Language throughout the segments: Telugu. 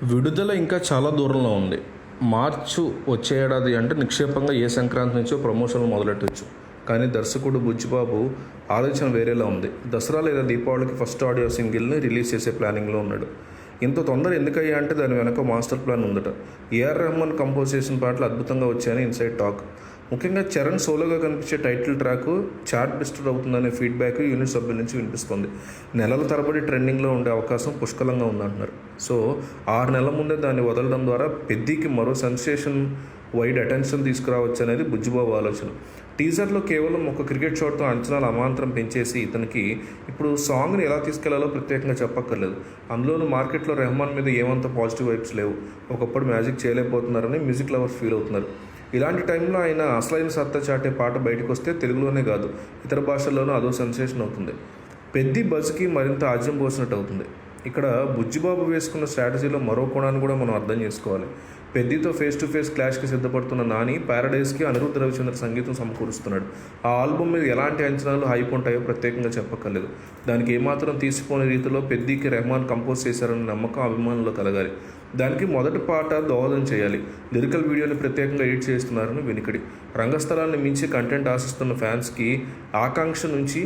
విడుదల ఇంకా చాలా దూరంలో ఉంది. మార్చు వచ్చే ఏడాది అంటే నిక్షేపంగా ఏ సంక్రాంతి నుంచో ప్రమోషన్లు మొదలెట్టొచ్చు. కానీ దర్శకుడు బుచ్చిబాబు ఆలోచన వేరేలా ఉంది. దసరా లేదా దీపావళికి ఫస్ట్ ఆడియో సింగిల్ని రిలీజ్ చేసే ప్లానింగ్లో ఉన్నాడు. ఇంత తొందర ఎందుకయ్యా అంటే దాని వెనక మాస్టర్ ప్లాన్ ఉందట. ఏఆర్ రెహమాన్ కంపోజ్ చేసిన పాటలు అద్భుతంగా వచ్చాయని ఇన్సైడ్ టాక్. ముఖ్యంగా చరణ్ సోలోగా కనిపించే టైటిల్ ట్రాక్ చార్ట్ బస్టర్ అవుతుందనే ఫీడ్బ్యాక్ యూనిట్ సభ్యుల నుంచి వినిపిస్తుంది. నెలల తరబడి ట్రెండింగ్లో ఉండే అవకాశం పుష్కలంగా ఉందంటున్నారు. సో 6 నెలల ముందే దాన్ని వదలడం ద్వారా పెద్దికి మరో సెన్సేషన్ వైడ్ అటెన్షన్ తీసుకురావచ్చు అనేది బుచ్చిబాబు ఆలోచన. టీజర్లో కేవలం ఒక క్రికెట్ షాట్తో అంచనాలు అమాంతరం పెంచేసి ఇతనికి ఇప్పుడు సాంగ్ని ఎలా తీసుకెళ్లాలో ప్రత్యేకంగా చెప్పక్కర్లేదు. అందులోనూ మార్కెట్లో రెహమాన్ మీద ఏమంత పాజిటివ్ వైబ్స్ లేవు. ఒకప్పుడు మ్యాజిక్ చేయలేకపోతున్నారని మ్యూజిక్ లవర్స్ ఫీల్ అవుతున్నారు. ఇలాంటి టైంలో ఆయన అసలైన సత్తా చాటే పాట బయటకు వస్తే తెలుగులోనే కాదు ఇతర భాషల్లోనూ అదో సెన్సేషన్ అవుతుంది. పెద్ది బజ్కి మరింత ఆజ్యం పోసినట్టు అవుతుంది. ఇక్కడ బుచ్చిబాబు వేసుకున్న స్ట్రాటజీలో మరో కోణాన్ని కూడా మనం అర్థం చేసుకోవాలి. పెద్దితో ఫేస్ టు ఫేస్ క్లాష్కి సిద్ధపడుతున్న నాని ప్యారడైజ్కి అనిరుద్ధ రవిచంద్ర సంగీతం సమకూరుస్తున్నాడు. ఆ ఆల్బమ్ మీద ఎలాంటి అంచనాలు హైప్ ఉంటాయో ప్రత్యేకంగా చెప్పక్కర్లేదు. దానికి ఏమాత్రం తీసిపోని రీతిలో పెద్దికి రెహమాన్ కంపోజ్ చేశారన్న నమ్మకం అభిమానుల్లో కలగాలి. దానికి మొదటి పాట దోహదం చేయాలి. లిరికల్ వీడియోని ప్రత్యేకంగా ఎడిట్ చేస్తున్నారని వినికిడి. రంగస్థలాన్ని మించి కంటెంట్ ఆశిస్తున్న ఫ్యాన్స్కి ఆకాంక్ష నుంచి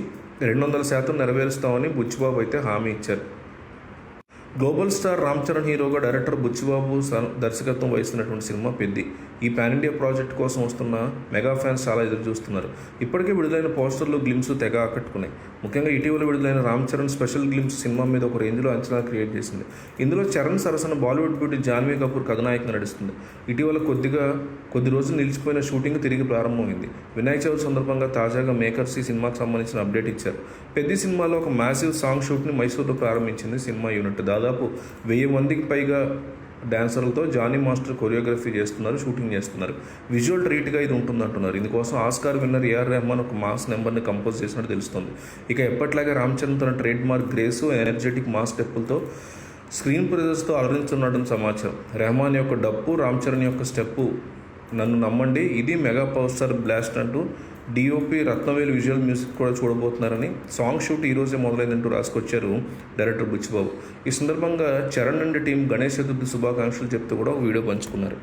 200% నెరవేరుస్తామని బుచ్చిబాబు అయితే హామీ ఇచ్చారు. గ్లోబల్ స్టార్ రామ్ చరణ్ హీరోగా డైరెక్టర్ బుచ్చిబాబు దర్శకత్వం వహిస్తున్నటువంటి సినిమా పెద్ది. ఈ పాన్ ఇండియా ప్రాజెక్ట్ కోసం వస్తున్న మెగా ఫ్యాన్స్ చాలా ఎదురు చూస్తున్నారు. ఇప్పటికే విడుదలైన పోస్టర్లు గ్లిమ్స్ తెగ ఆకట్టుకున్నాయి. ముఖ్యంగా ఇటీవల విడుదలైన Ram Charan special glimpse cinema మీద ఒక రేంజ్లో అంచనా క్రియేట్ చేసింది. ఇందులో చరణ్ సరసన బాలీవుడ్ బ్యూటీ జాన్వీ కపూర్ కథనాయకంగా నడుస్తుంది. ఇటీవల కొద్ది రోజులు నిలిచిపోయిన షూటింగ్ తిరిగి ప్రారంభమైంది. వినాయక చవితి సందర్భంగా తాజాగా మేకర్స్ ఈ సినిమాకి సంబంధించిన అప్డేట్ ఇచ్చారు. పెద్ది సినిమాలో ఒక మ్యాసివ్ సాంగ్ షూట్ని మైసూర్లో ప్రారంభించింది సినిమా యూనిట్. దాదాపు 1000 మందికి పైగా డాన్సర్లతో జానీ మాస్టర్ కొరియోగ్రఫీ చేస్తున్నారు, షూటింగ్ చేస్తున్నారు. విజువల్ ట్రీట్గా ఇది ఉంటుందంటున్నారు. ఇందుకోసం ఆస్కార్ విన్నర్ ఏఆర్ రెహమాన్ ఒక మాస్ నెంబర్ని కంపోజ్ చేసినట్టు తెలుస్తుంది. ఇక ఎప్పట్లాగే రామ్ చరణ్ తన trade mark grace energetic mass స్టెప్పులతో స్క్రీన్ ప్రెజెన్స్తో అలరించున్నాడని సమాచారం. రెహమాన్ యొక్క డప్పు, రామ్ చరణ్ యొక్క స్టెప్పు నన్ను నమ్మండి, ఇది మెగా పవర్ స్టార్ బ్లాస్ట్ అంటూ డిఓపి రత్నవేలు విజువల్ మ్యూజిక్ కూడా చూడబోతున్నారని, సాంగ్ షూట్ ఈరోజే మొదలైందంటూ రాసుకొచ్చారు డైరెక్టర్ బుచ్చిబాబు. ఈ సందర్భంగా చరణ్ అండ్ టీం గణేష్ చతుర్థి శుభాకాంక్షలు చెప్తూ కూడా ఒక వీడియో పంచుకున్నారు.